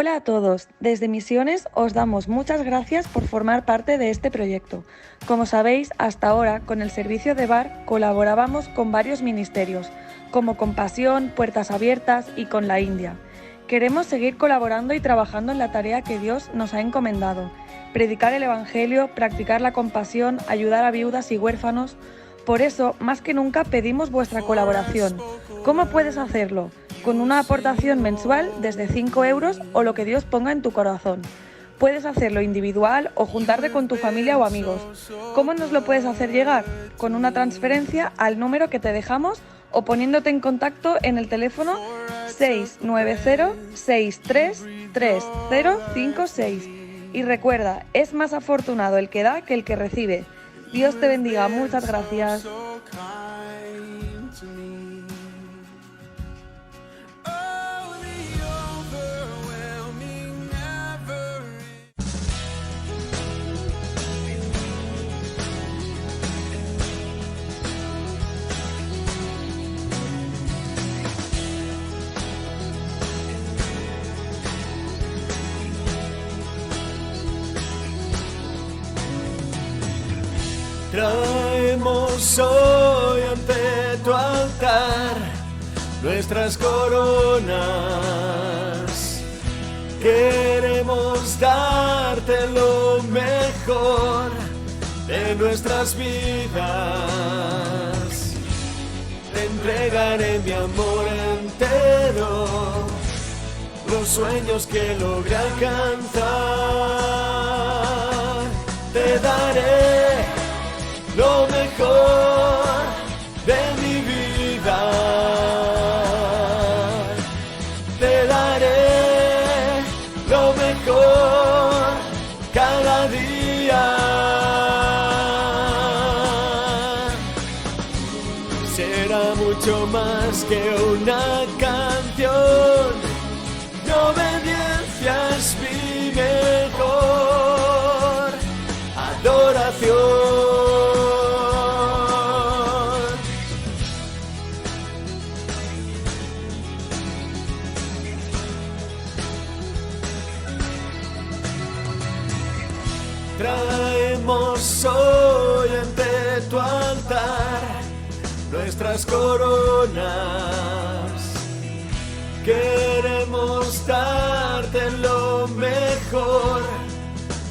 Hola a todos, desde Misiones os damos muchas gracias por formar parte de este proyecto. Como sabéis, hasta ahora con el servicio de bar colaborábamos con varios ministerios, como Compasión, Puertas Abiertas y con la India. Queremos seguir colaborando y trabajando en la tarea que Dios nos ha encomendado: predicar el Evangelio, practicar la compasión, ayudar a viudas y huérfanos. Por eso, más que nunca pedimos vuestra colaboración. ¿Cómo puedes hacerlo? Con una aportación mensual desde 5 euros o lo que Dios ponga en tu corazón. Puedes hacerlo individual o juntarte con tu familia o amigos. ¿Cómo nos lo puedes hacer llegar? Con una transferencia al número que te dejamos o poniéndote en contacto en el teléfono 690-633056. Y recuerda, es más afortunado el que da que el que recibe. Dios te bendiga, muchas gracias. Traemos hoy ante tu altar nuestras coronas. Queremos darte lo mejor de nuestras vidas. Te entregaré mi amor entero, los sueños que logré alcanzar. Te daré lo mejor de mi vida. Te daré lo mejor cada día. Será mucho más que una canción. Mi obediencia es mi mejor adoración. Traemos hoy ante tu altar nuestras coronas. Queremos darte lo mejor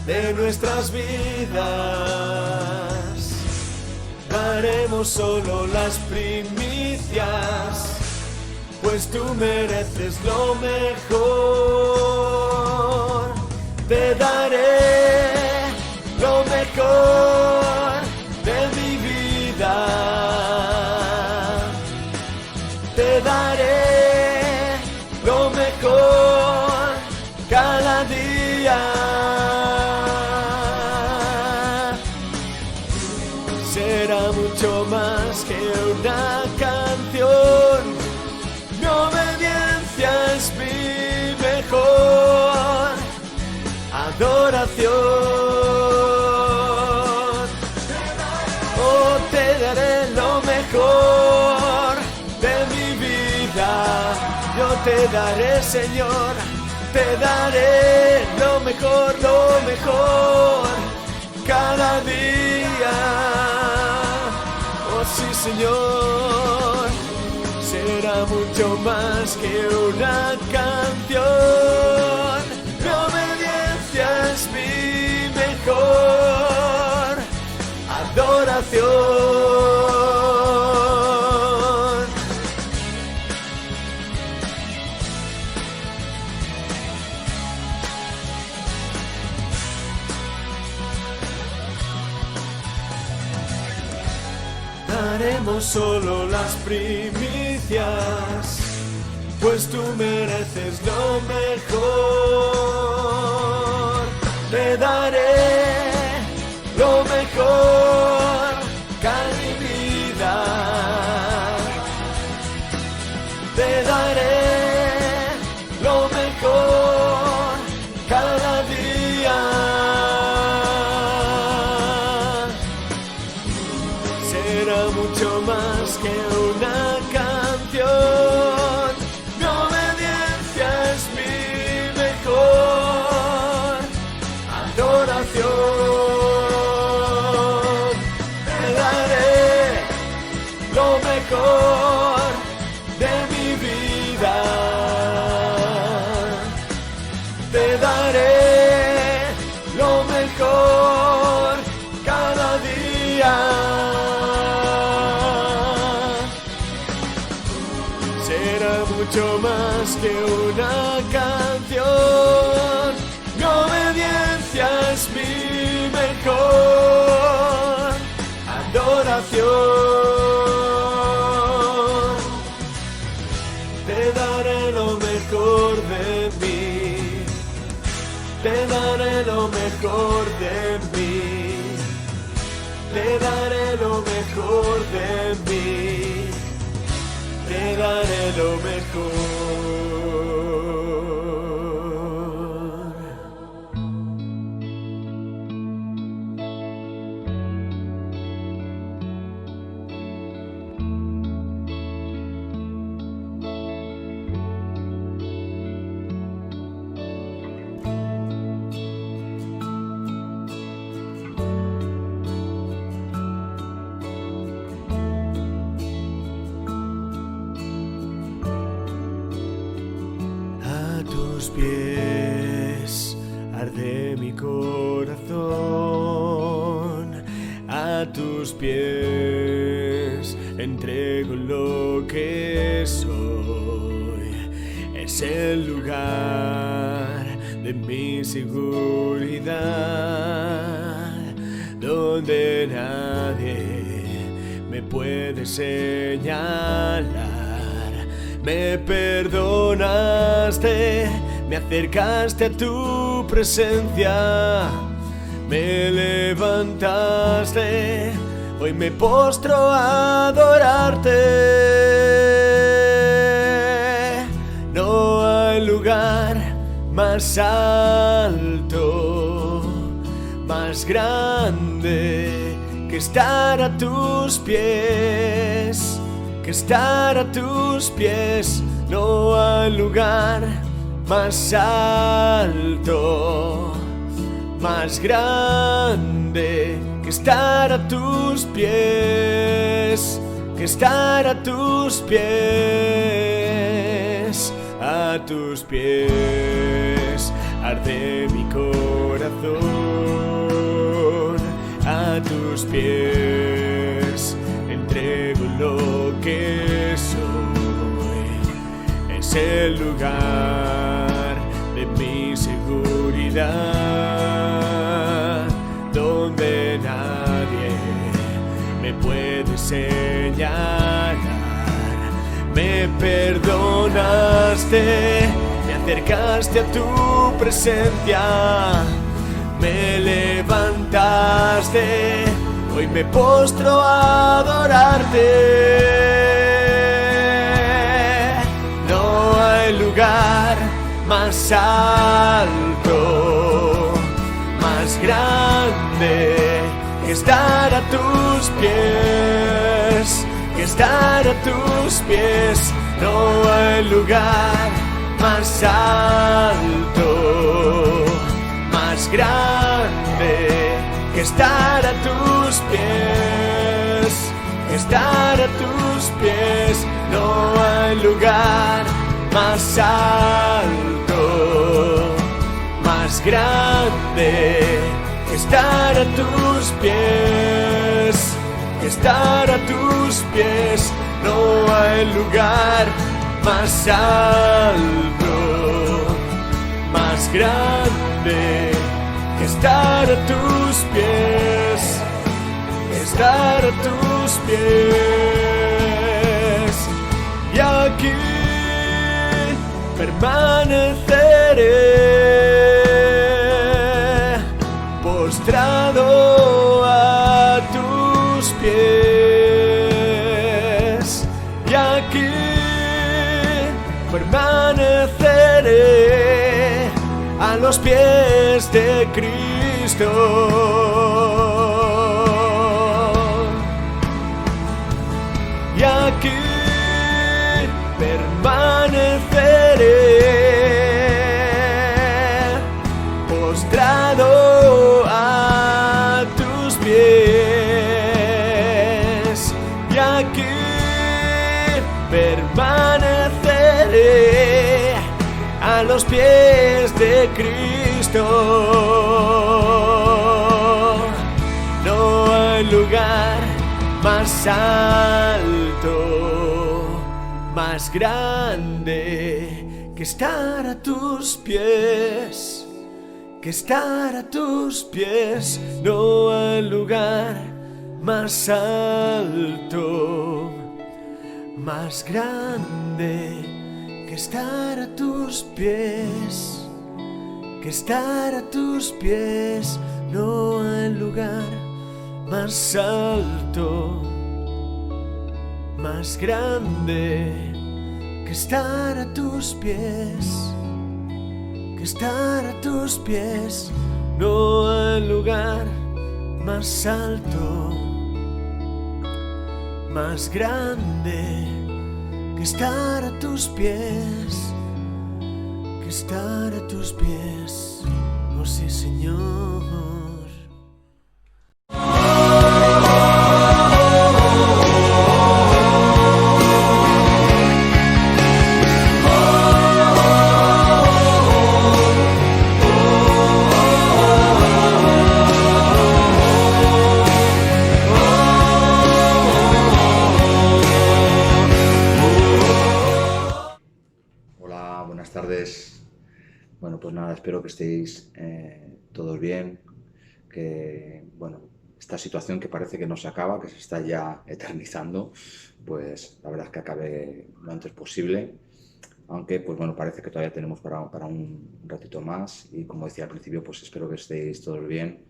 de nuestras vidas. Daremos solo las primicias, pues tú mereces lo mejor. Te daré lo mejor de mi vida. Te daré lo mejor cada día. Será mucho más que una canción. Mi obediencia es mi mejor adoración. Te daré lo mejor de mi vida. Yo te daré, Señor, te daré lo mejor cada día. Oh sí, Señor, será mucho más que una canción. Mi obediencia es mi mejor adoración. Daremos solo las primicias, pues tú mereces lo mejor. Te daré lo mejor cada vida. Te daré lo mejor cada día. Será mucho más que una canción. Mi obediencia es mi mejor mejor de mi vida. Te daré lo mejor cada día. Será mucho más que una canción. Mi obediencia es mi mejor adoración. Te daré lo mejor de mí. Te daré lo mejor de mí. Te daré lo mejor de mí. Te daré lo mejor. A tus pies arde mi corazón, a tus pies entrego lo que soy. Es el lugar de mi seguridad, donde nadie me puede señalar. Me perdonaste, me acercaste a tu presencia, me levantaste, hoy me postro a adorarte. No hay lugar más alto, más grande que estar a tus pies. Que estar a tus pies. No hay lugar más alto, más grande que estar a tus pies. Que estar a tus pies. A tus pies arde mi corazón. A tus pies entrego lo que soy. Es el lugar de mi seguridad, donde nadie me puede señalar. Me perdonaste, me acercaste a tu presencia, me levantaste, hoy me postro a adorarte. No hay lugar más alto, más grande que estar a tus pies. Que estar a tus pies. No hay lugar más alto, más grande que estar a tus pies. Que estar a tus pies. No hay lugar más alto, más grande que estar a tus pies. Que estar a tus pies. No hay lugar más alto, más grande que estar a tus pies. Que estar a tus pies. Y aquí permaneceré postrado a tus pies. Y aquí permaneceré a los pies de Cristo. Y aquí permaneceré postrado a tus pies. Y aquí a los pies de Cristo. No hay lugar más alto, más grande que estar a tus pies, que estar a tus pies. No hay lugar más alto, más grande que estar a tus pies, que estar a tus pies. No hay lugar más alto, más grande que estar a tus pies, que estar a tus pies. No hay lugar más alto, más grande que estar a tus pies, que estar a tus pies. Oh sí, Señor. Buenas tardes. Bueno, pues nada, espero que estéis todos bien, que bueno, esta situación que parece que no se acaba, que se está ya eternizando, pues la verdad es que acabe lo antes posible, aunque pues bueno, parece que todavía tenemos para un ratito más, y como decía al principio, pues espero que estéis todos bien.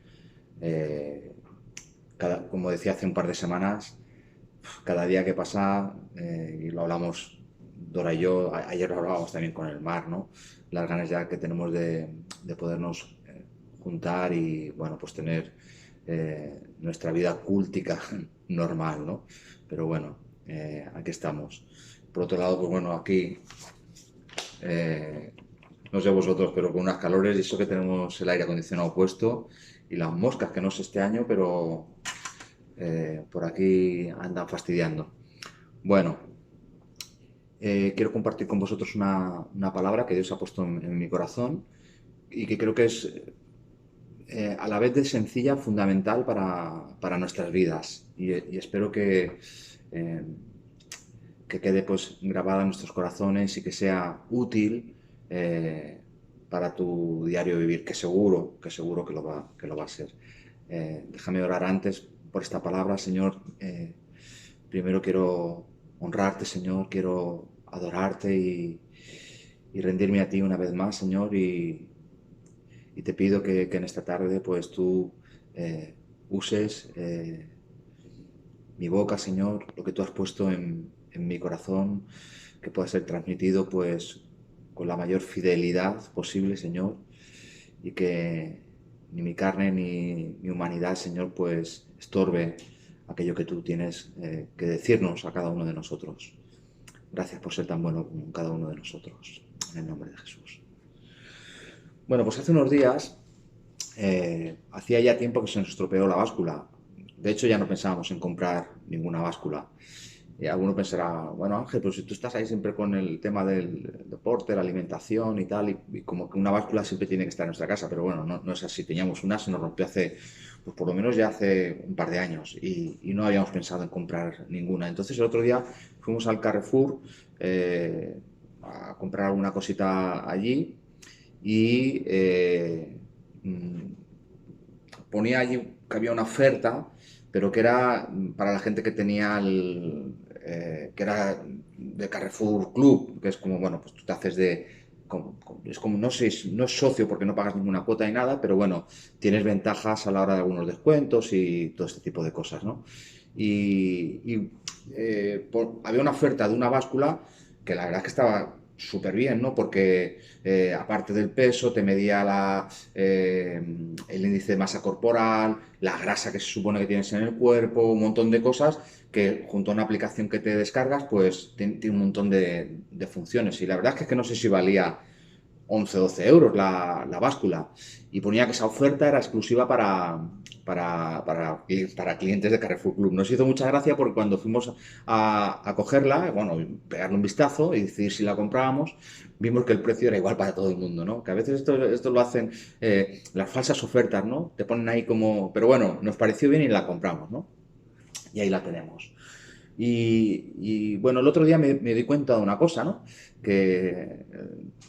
Como decía hace un par de semanas, cada día que pasa, y lo hablamos Dora y yo, ayer lo hablábamos también con el Mar, ¿no? Las ganas ya que tenemos de podernos juntar y, bueno, pues tener nuestra vida cúltica normal, ¿no? Pero bueno, aquí estamos. Por otro lado, pues bueno, aquí, no sé vosotros, pero con unas calores, y eso que tenemos el aire acondicionado puesto y las moscas, que no sé este año, pero por aquí andan fastidiando. Bueno, quiero compartir con vosotros una palabra que Dios ha puesto en mi corazón y que creo que es a la vez de sencilla, fundamental para nuestras vidas, y espero que quede pues grabada en nuestros corazones y que sea útil para tu diario vivir, que seguro que lo va a ser. Déjame orar antes por esta palabra, Señor. Primero quiero honrarte, Señor, quiero adorarte y rendirme a ti una vez más, Señor, y te pido que en esta tarde pues tú uses mi boca, Señor, lo que tú has puesto en mi corazón, que pueda ser transmitido pues con la mayor fidelidad posible, Señor, y que ni mi carne ni mi humanidad, Señor, pues estorbe aquello que tú tienes que decirnos a cada uno de nosotros. Gracias por ser tan bueno con cada uno de nosotros, en el nombre de Jesús. Bueno, pues hace unos días, hacía ya tiempo que se nos estropeó la báscula. De hecho, ya no pensábamos en comprar ninguna báscula. Y alguno pensará, bueno, Ángel, pero si tú estás ahí siempre con el tema del deporte, la alimentación y tal, y como que una báscula siempre tiene que estar en nuestra casa, pero bueno, no es así. Teníamos una, se nos rompió hace, pues por lo menos ya hace un par de años, y no habíamos pensado en comprar ninguna. Entonces el otro día fuimos al Carrefour a comprar alguna cosita allí, y ponía allí que había una oferta, pero que era para la gente que tenía que era de Carrefour Club, que es como, bueno, pues tú te haces es como, no sé, no es socio porque no pagas ninguna cuota ni nada, pero bueno, tienes ventajas a la hora de algunos descuentos y todo este tipo de cosas, ¿no? Había una oferta de una báscula que la verdad es que estaba súper bien, ¿no? Porque aparte del peso, te medía el índice de masa corporal, la grasa que se supone que tienes en el cuerpo, un montón de cosas que junto a una aplicación que te descargas, pues tiene un montón de funciones. Y la verdad es que no sé si valía 11 o 12 euros la báscula. Y ponía que esa oferta era exclusiva para para clientes de Carrefour Club. Nos hizo mucha gracia porque cuando fuimos a cogerla, bueno, pegarle un vistazo y decidir si la comprábamos, vimos que el precio era igual para todo el mundo, ¿no? Que a veces esto lo hacen las falsas ofertas, ¿no? Te ponen ahí como... Pero bueno, nos pareció bien y la compramos, ¿no? Y ahí la tenemos. Bueno, el otro día me di cuenta de una cosa, ¿no? Que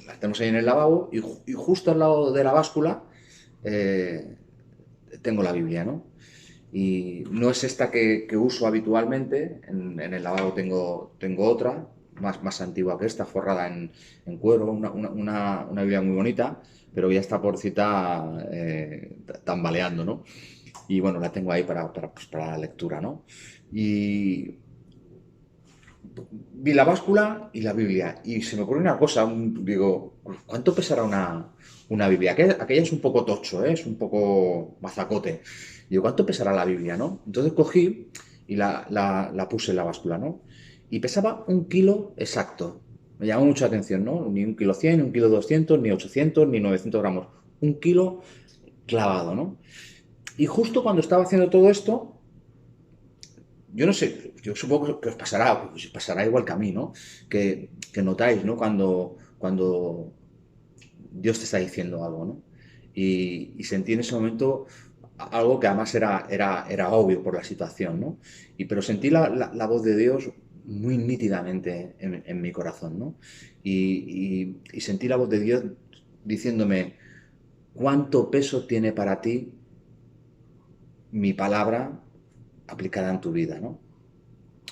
la tenemos ahí en el lavabo y justo al lado de la báscula tengo la Biblia, ¿no? Y no es esta que uso habitualmente, en el lavabo tengo otra, más antigua que esta, forrada en cuero, una Biblia muy bonita, pero ya está porcita tambaleando, ¿no? Y bueno, la tengo ahí pues, para la lectura, ¿no? Y vi la báscula y la Biblia y se me ocurrió una cosa, digo, ¿cuánto pesará una Biblia? Aquella es un poco tocho, ¿eh? Es un poco mazacote. Digo, ¿cuánto pesará la Biblia, no? Entonces cogí y la puse en la báscula, ¿no? Y pesaba 1 kilo exacto. Me llamó mucho la atención, ¿no? Ni 1,1 kg, ni 1,2 kg, ni 800, ni 900 gramos. 1 kilo clavado, ¿no? Y justo cuando estaba haciendo todo esto, yo no sé, yo supongo que os pasará igual que a mí, ¿no? Que notáis, ¿no? Cuando Dios te está diciendo algo, ¿no? Y sentí en ese momento algo que además era obvio por la situación, ¿no? Pero sentí la voz de Dios muy nítidamente en mi corazón, ¿no? Y sentí la voz de Dios diciéndome, ¿cuánto peso tiene para ti mi palabra aplicada en tu vida, ¿no?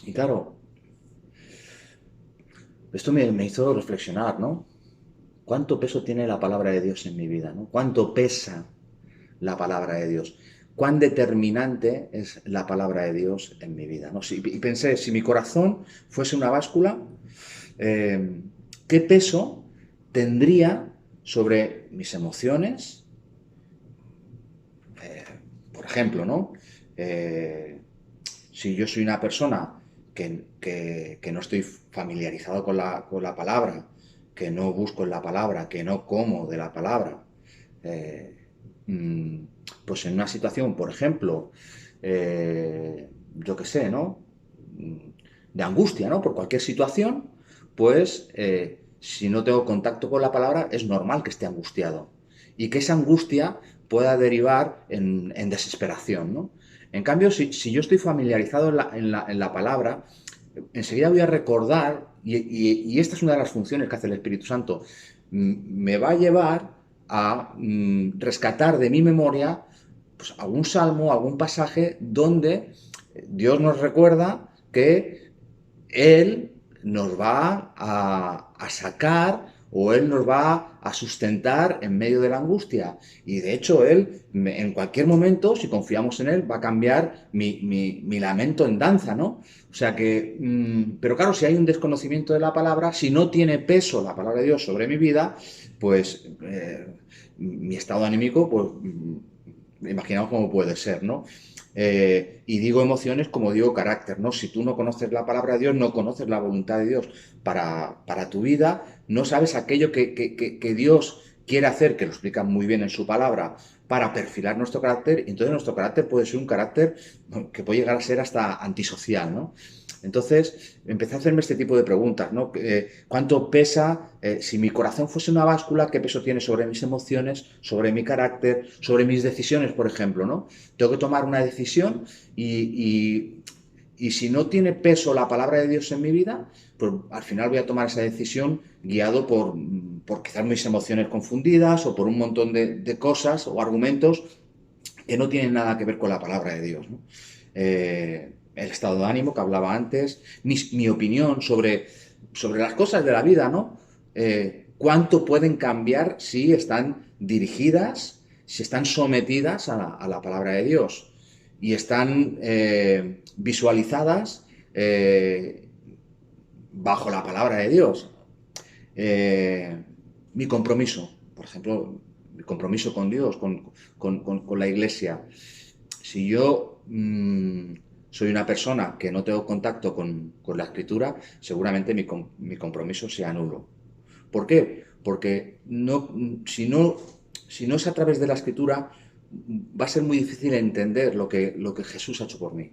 Y claro, esto me hizo reflexionar, ¿no? ¿Cuánto peso tiene la palabra de Dios en mi vida, ¿no? ¿Cuánto pesa la palabra de Dios? ¿Cuán determinante es la palabra de Dios en mi vida, ¿no? Y pensé, si mi corazón fuese una báscula, ¿qué peso tendría sobre mis emociones? Por ejemplo, ¿no? Si yo soy una persona que no estoy familiarizado con la palabra, que no busco en la palabra, que no como de la palabra, pues en una situación, por ejemplo, yo qué sé, ¿no? De angustia, ¿no? Por cualquier situación, pues si no tengo contacto con la palabra, es normal que esté angustiado. Y que esa angustia pueda derivar en desesperación, ¿no? En cambio, si yo estoy familiarizado en la palabra, enseguida voy a recordar, y esta es una de las funciones que hace el Espíritu Santo, me va a llevar a rescatar de mi memoria pues, algún salmo, algún pasaje donde Dios nos recuerda que Él nos va a sacar o Él nos va a sustentar en medio de la angustia. Y de hecho Él, en cualquier momento, si confiamos en Él, va a cambiar mi lamento en danza, ¿no? O sea que, pero claro, si hay un desconocimiento de la palabra, si no tiene peso la palabra de Dios sobre mi vida, pues mi estado anímico, pues imaginaos cómo puede ser, ¿no? Y digo emociones como digo carácter, ¿no? Si tú no conoces la palabra de Dios, no conoces la voluntad de Dios para tu vida, no sabes aquello que Dios quiere hacer, que lo explica muy bien en su palabra, para perfilar nuestro carácter, y entonces nuestro carácter puede ser un carácter que puede llegar a ser hasta antisocial, ¿no? Entonces empecé a hacerme este tipo de preguntas, ¿no? ¿Cuánto pesa, si mi corazón fuese una báscula, qué peso tiene sobre mis emociones, sobre mi carácter, sobre mis decisiones, por ejemplo, ¿no? Tengo que tomar una decisión y si no tiene peso la palabra de Dios en mi vida, pues al final voy a tomar esa decisión guiado por quizás mis emociones confundidas o por un montón de cosas o argumentos que no tienen nada que ver con la palabra de Dios, ¿no? El estado de ánimo que hablaba antes, mi opinión sobre las cosas de la vida, ¿no? ¿Cuánto pueden cambiar si están dirigidas, si están sometidas a la palabra de Dios y están visualizadas bajo la palabra de Dios? Mi compromiso, por ejemplo, mi compromiso con Dios, con la Iglesia. Si yo soy una persona que no tengo contacto con la Escritura, seguramente mi compromiso sea nulo. ¿Por qué? Porque si no es a través de la Escritura, va a ser muy difícil entender lo que Jesús ha hecho por mí.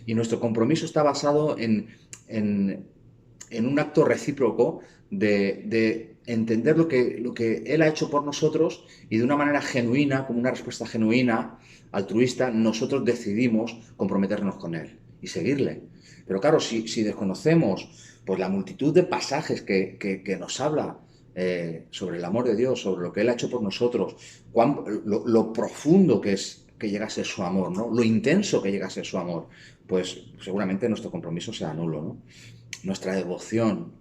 Y nuestro compromiso está basado en un acto recíproco de entender lo que Él ha hecho por nosotros, y de una manera genuina, como una respuesta genuina, altruista, nosotros decidimos comprometernos con Él y seguirle. Pero claro, si desconocemos pues, la multitud de pasajes que nos habla sobre el amor de Dios, sobre lo que Él ha hecho por nosotros, lo profundo que es que llega a ser su amor, ¿no? Lo intenso que llega a ser su amor, pues seguramente nuestro compromiso será nulo, ¿no? Nuestra devoción,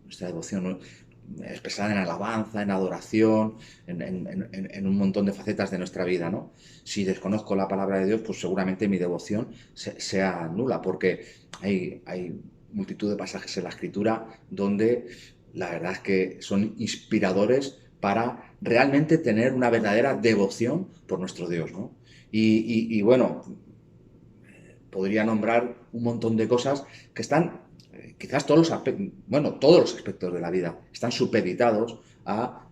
¿no? Expresada en alabanza, en adoración, en un montón de facetas de nuestra vida, ¿no? Si desconozco la palabra de Dios, pues seguramente mi devoción sea nula, porque hay multitud de pasajes en la Escritura donde la verdad es que son inspiradores para realmente tener una verdadera devoción por nuestro Dios, ¿no? Y bueno, podría nombrar un montón de cosas que están, quizás todos los aspectos de la vida están supeditados a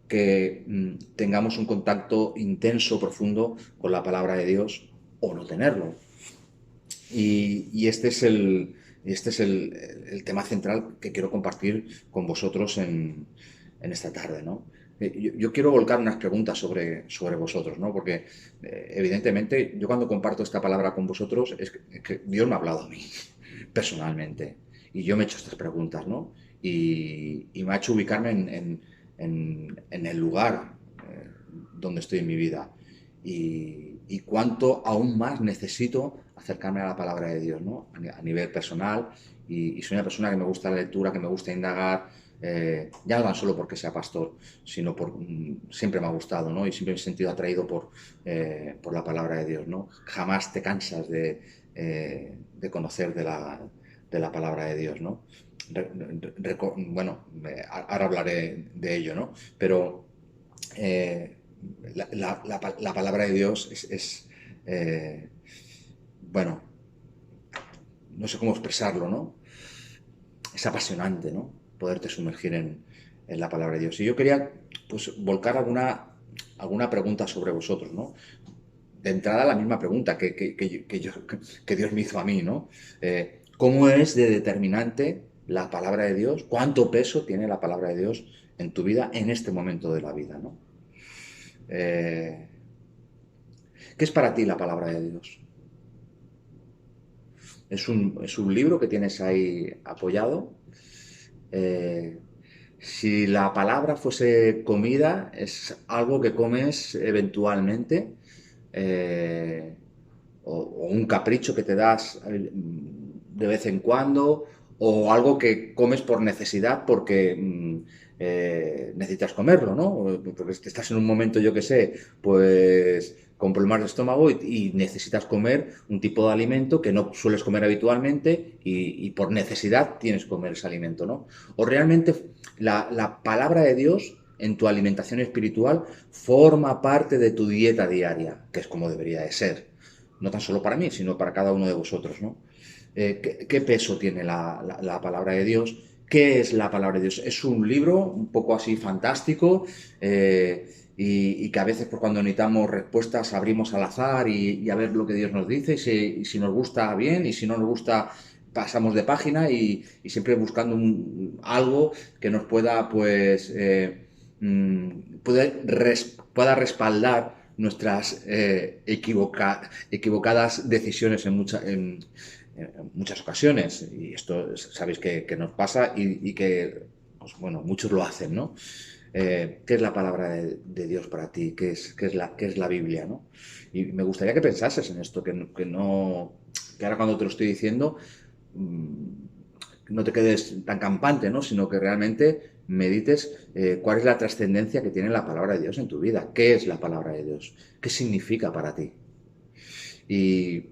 que tengamos un contacto intenso, profundo con la palabra de Dios, o no tenerlo. Y este es el tema central que quiero compartir con vosotros en esta tarde, ¿no? Yo quiero volcar unas preguntas sobre vosotros, ¿no? Porque evidentemente yo cuando comparto esta palabra con vosotros es que Dios me ha hablado a mí personalmente, y yo me he hecho estas preguntas, ¿no? Y me ha hecho ubicarme en el lugar donde estoy en mi vida, y cuánto aún más necesito acercarme a la palabra de Dios, ¿no? A nivel personal, y soy una persona que me gusta la lectura, que me gusta indagar, ya no tan solo porque sea pastor, sino siempre me ha gustado, ¿no? Y siempre me he sentido atraído por la palabra de Dios, ¿no? Jamás te cansas de conocer de la palabra de Dios, ¿no? Bueno, ahora hablaré de ello, ¿no? Pero la palabra de Dios bueno, no sé cómo expresarlo, ¿no? Es apasionante, ¿no? Poderte sumergir en la palabra de Dios. Y yo quería, pues, volcar alguna pregunta sobre vosotros, ¿no? De entrada, la misma pregunta que Dios me hizo a mí, ¿no? ¿Cómo es de determinante la palabra de Dios? ¿Cuánto peso tiene la palabra de Dios en tu vida en este momento de la vida, ¿no? ¿Qué es para ti la palabra de Dios? Es un libro que tienes ahí apoyado. Si la palabra fuese comida, es algo que comes eventualmente, o un capricho que te das de vez en cuando, o algo que comes por necesidad porque necesitas comerlo, ¿no? Porque estás en un momento, yo que sé, pues con problemas de estómago y necesitas comer un tipo de alimento que no sueles comer habitualmente, y por necesidad tienes que comer ese alimento, ¿no? O realmente la palabra de Dios en tu alimentación espiritual forma parte de tu dieta diaria, que es como debería de ser, no tan solo para mí, sino para cada uno de vosotros, ¿no? ¿Qué peso tiene la palabra de Dios? ¿Qué es la palabra de Dios? Es un libro un poco así fantástico, y que a veces, pues, cuando necesitamos respuestas, abrimos al azar y a ver lo que Dios nos dice, y si nos gusta, bien, y si no nos gusta, pasamos de página, y siempre buscando algo que nos pueda, pues, pueda respaldar nuestras equivocadas decisiones en muchas ocasiones. Y esto sabéis que nos pasa, y que, pues, bueno, muchos lo hacen, ¿no? ¿Qué es la palabra de Dios para ti? ¿Qué es la Biblia, ¿no? Y me gustaría que pensases en esto, que ahora cuando te lo estoy diciendo, no te quedes tan campante, ¿no? Sino que realmente medites cuál es la trascendencia que tiene la palabra de Dios en tu vida. ¿Qué es la palabra de Dios? ¿Qué significa para ti? Y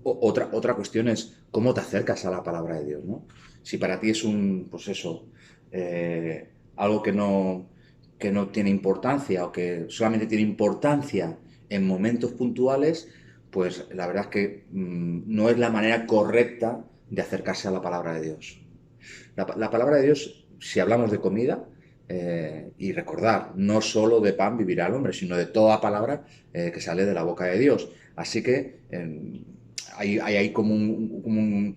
otra cuestión es cómo te acercas a la palabra de Dios, ¿no? Si para ti es pues eso, algo que no tiene importancia, o que solamente tiene importancia en momentos puntuales, pues la verdad es que no es la manera correcta de acercarse a la palabra de Dios. La palabra de Dios, si hablamos de comida, y recordar, no solo de pan vivirá el hombre, sino de toda palabra que sale de la boca de Dios. Así que hay como un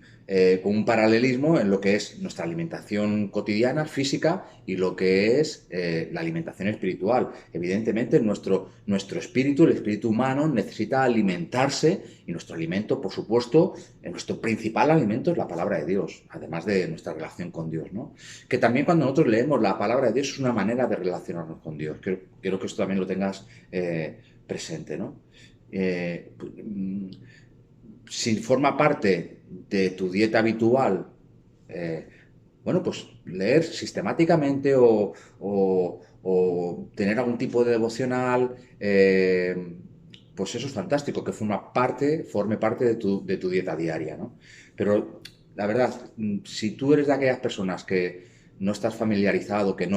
paralelismo en lo que es nuestra alimentación cotidiana, física, y lo que es la alimentación espiritual. Evidentemente, nuestro espíritu, el espíritu humano, necesita alimentarse, y nuestro alimento, por supuesto, nuestro principal alimento es la palabra de Dios, además de nuestra relación con Dios, ¿no? Que también cuando nosotros leemos la palabra de Dios es una manera de relacionarnos con Dios. Quiero que esto también lo tengas presente, ¿no? Si forma parte de tu dieta habitual, bueno, pues leer sistemáticamente o tener algún tipo de devocional, pues eso es fantástico, que forme parte de tu dieta diaria, ¿no? Pero la verdad, si tú eres de aquellas personas que no estás familiarizado, que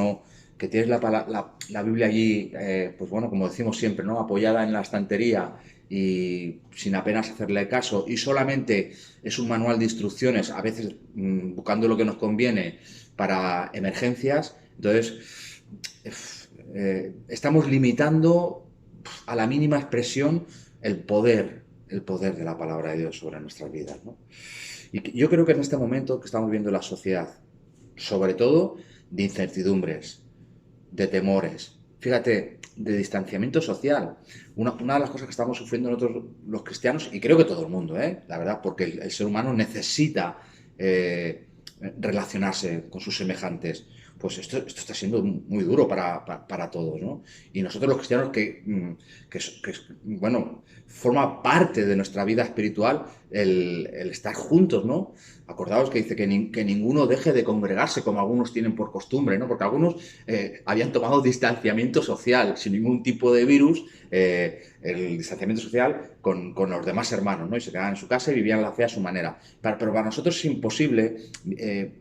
tienes la Biblia allí, pues bueno, como decimos siempre, ¿no? Apoyada en la estantería y sin apenas hacerle caso, y solamente es un manual de instrucciones, a veces buscando lo que nos conviene para emergencias, entonces estamos limitando a la mínima expresión el poder de la palabra de Dios sobre nuestras vidas, ¿no? Y yo creo que en este momento que estamos viendo la sociedad, sobre todo de incertidumbres, de temores, fíjate, de distanciamiento social. Una de las cosas que estamos sufriendo nosotros los cristianos, y creo que todo el mundo, la verdad, porque el ser humano necesita relacionarse con sus semejantes, pues esto está siendo muy duro para todos, ¿no? Y nosotros los cristianos bueno, forma parte de nuestra vida espiritual el estar juntos, ¿no? Acordaos que dice que ninguno deje de congregarse como algunos tienen por costumbre, ¿no? Porque algunos habían tomado distanciamiento social sin ningún tipo de virus, el distanciamiento social con los demás hermanos, ¿no? Y se quedaban en su casa y vivían la fe a su manera. Pero para nosotros es imposible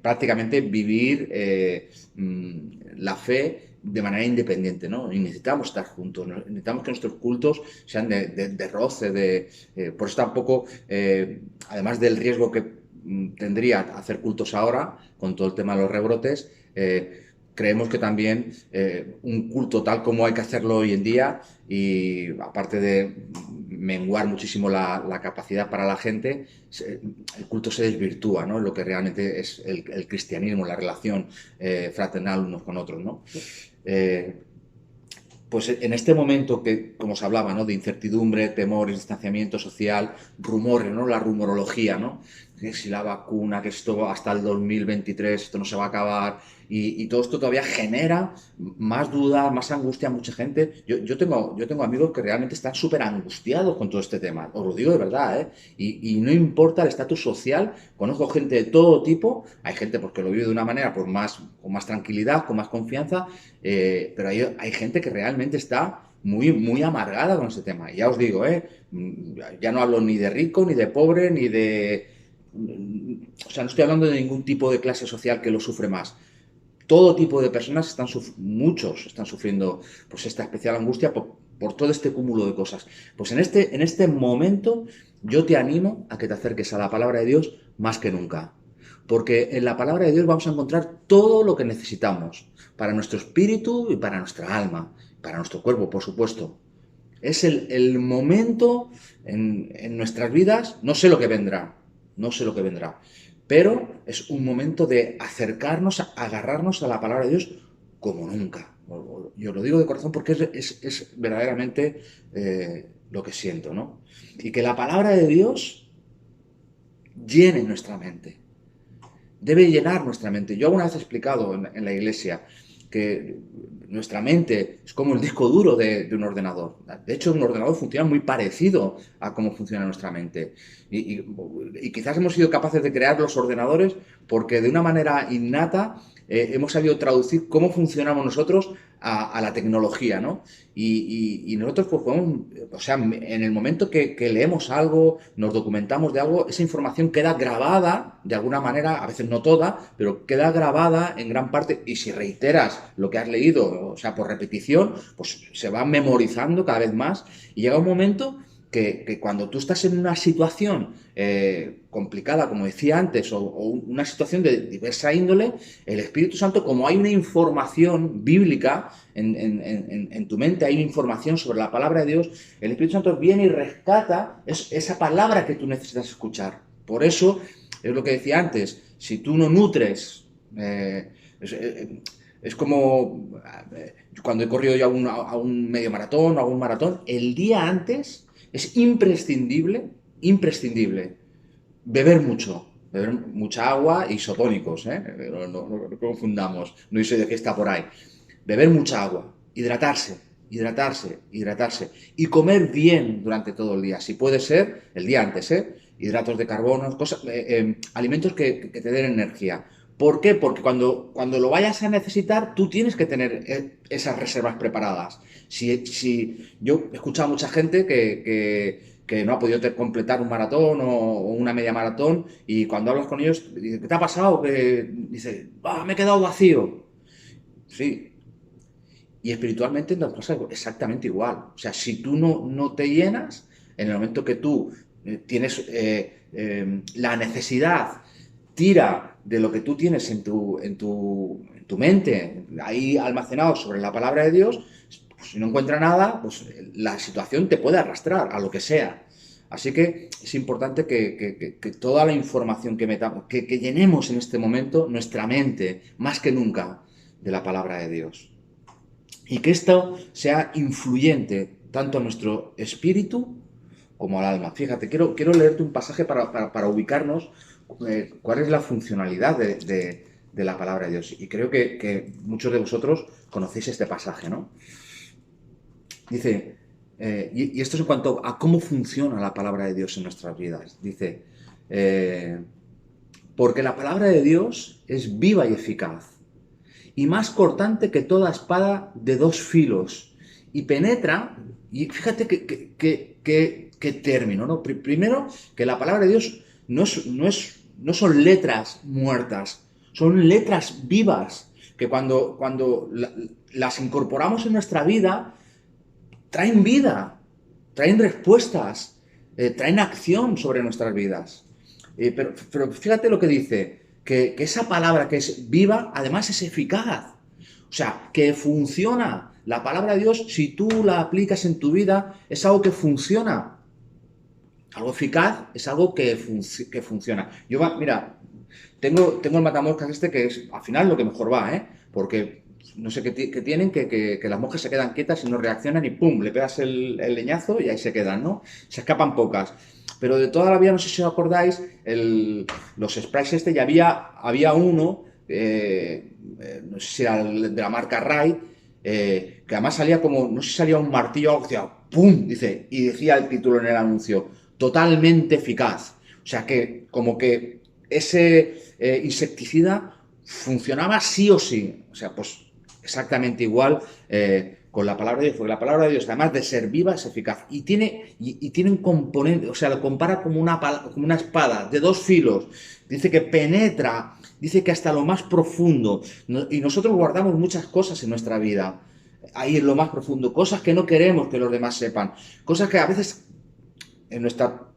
prácticamente vivir la fe de manera independiente, ¿no? Y necesitamos estar juntos, necesitamos que nuestros cultos sean de roce, por eso tampoco, además del riesgo que tendría hacer cultos ahora, con todo el tema de los rebrotes, creemos que también un culto tal como hay que hacerlo hoy en día, y aparte de menguar muchísimo la capacidad para la gente, el culto se desvirtúa, ¿no? Lo que realmente es el cristianismo, la relación fraternal unos con otros, ¿no? Pues en este momento que, como se hablaba, ¿no? De incertidumbre, temores, distanciamiento social, rumores, ¿no? La rumorología, ¿no? Que si la vacuna, que esto hasta el 2023, esto no se va a acabar, y todo esto todavía genera más dudas, más angustia a mucha gente. Yo tengo amigos que realmente están súper angustiados con todo este tema, os lo digo de verdad, ¿eh? Y no importa el estatus social, conozco gente de todo tipo, hay gente pues, que lo vive de una manera pues, con más tranquilidad, con más confianza, pero hay gente que realmente está muy amargada con este tema. Y ya os digo, ya no hablo ni de rico, ni de pobre, ni de... O sea, no estoy hablando de ningún tipo de clase social que lo sufre más. Todo tipo de personas muchos están sufriendo pues, esta especial angustia por todo este cúmulo de cosas. Pues en este momento yo te animo a que te acerques a la palabra de Dios más que nunca. Porque en la palabra de Dios vamos a encontrar todo lo que necesitamos para nuestro espíritu y para nuestra alma, para nuestro cuerpo, por supuesto. Es el momento en nuestras vidas, no sé lo que vendrá, pero es un momento de acercarnos, agarrarnos a la palabra de Dios como nunca. Yo lo digo de corazón porque es verdaderamente lo que siento, ¿no? Y que la palabra de Dios llene nuestra mente. Debe llenar nuestra mente. Yo alguna vez he explicado en la iglesia que nuestra mente es como el disco duro de un ordenador. De hecho, un ordenador funciona muy parecido a cómo funciona nuestra mente. Y quizás hemos sido capaces de crear los ordenadores porque de una manera innata hemos sabido traducir cómo funcionamos nosotros a la tecnología, ¿no? Y nosotros pues podemos, o sea, en el momento que leemos algo, nos documentamos de algo, esa información queda grabada de alguna manera, a veces no toda, pero queda grabada en gran parte, y si reiteras lo que has leído, o sea, por repetición, pues se va memorizando cada vez más, y llega un momento que cuando tú estás en una situación complicada, como decía antes, o una situación de diversa índole, el Espíritu Santo, como hay una información bíblica en tu mente, hay información sobre la palabra de Dios, el Espíritu Santo viene y rescata esa palabra que tú necesitas escuchar. Por eso, es lo que decía antes, si tú no nutres... es como cuando he corrido yo a un medio maratón o a un maratón, el día antes es imprescindible beber mucha agua, isotónicos, no confundamos, no soy de que está por ahí. Beber mucha agua, hidratarse y comer bien durante todo el día. Si puede ser, el día antes, hidratos de carbono, alimentos que te den energía. ¿Por qué? Porque cuando lo vayas a necesitar, tú tienes que tener esas reservas preparadas. Si yo he escuchado a mucha gente que no ha podido completar un maratón o una media maratón, y cuando hablas con ellos, ¿qué te ha pasado? Que dice, me he quedado vacío. Sí. Y espiritualmente nos pasa exactamente igual. O sea, si tú no te llenas, en el momento que tú tienes la necesidad, tira de lo que tú tienes en tu mente, ahí almacenado sobre la palabra de Dios, pues si no encuentra nada, pues la situación te puede arrastrar a lo que sea. Así que es importante que toda la información que metamos, que llenemos en este momento nuestra mente, más que nunca, de la palabra de Dios. Y que esto sea influyente tanto a nuestro espíritu como al alma. Fíjate, quiero leerte un pasaje para ubicarnos cuál es la funcionalidad de la palabra de Dios. Y creo que muchos de vosotros conocéis este pasaje, ¿no? Dice, y esto es en cuanto a cómo funciona la palabra de Dios en nuestras vidas. Dice, porque la palabra de Dios es viva y eficaz, y más cortante que toda espada de dos filos, y penetra, y fíjate qué término, ¿no? Primero, que la palabra de Dios no son letras muertas, son letras vivas, que cuando las incorporamos en nuestra vida, traen vida, traen respuestas, traen acción sobre nuestras vidas. Pero fíjate lo que dice, que esa palabra que es viva, además es eficaz. O sea, que funciona. La palabra de Dios, si tú la aplicas en tu vida, es algo que funciona. Algo eficaz es algo que funciona. Mira, tengo el matamoscas que es al final lo que mejor va, porque no sé qué tienen, que las moscas se quedan quietas y no reaccionan y ¡pum! Le pegas el leñazo y ahí se quedan, ¿no? Se escapan pocas. Pero de toda la vida, no sé si os acordáis, los sprays ya había uno, no sé si era de la marca Ray, que además salía como, no sé si salía un martillo o algo, decía ¡pum! Dice, y decía el título en el anuncio, totalmente eficaz. O sea que, como que ese insecticida funcionaba sí o sí. O sea, pues exactamente igual con la palabra de Dios, porque la palabra de Dios, además de ser viva, es eficaz. Y tiene un componente, o sea, lo compara como una espada de dos filos. Dice que penetra, dice que hasta lo más profundo. Y nosotros guardamos muchas cosas en nuestra vida, ahí en lo más profundo, cosas que no queremos que los demás sepan, cosas que a veces en nuestra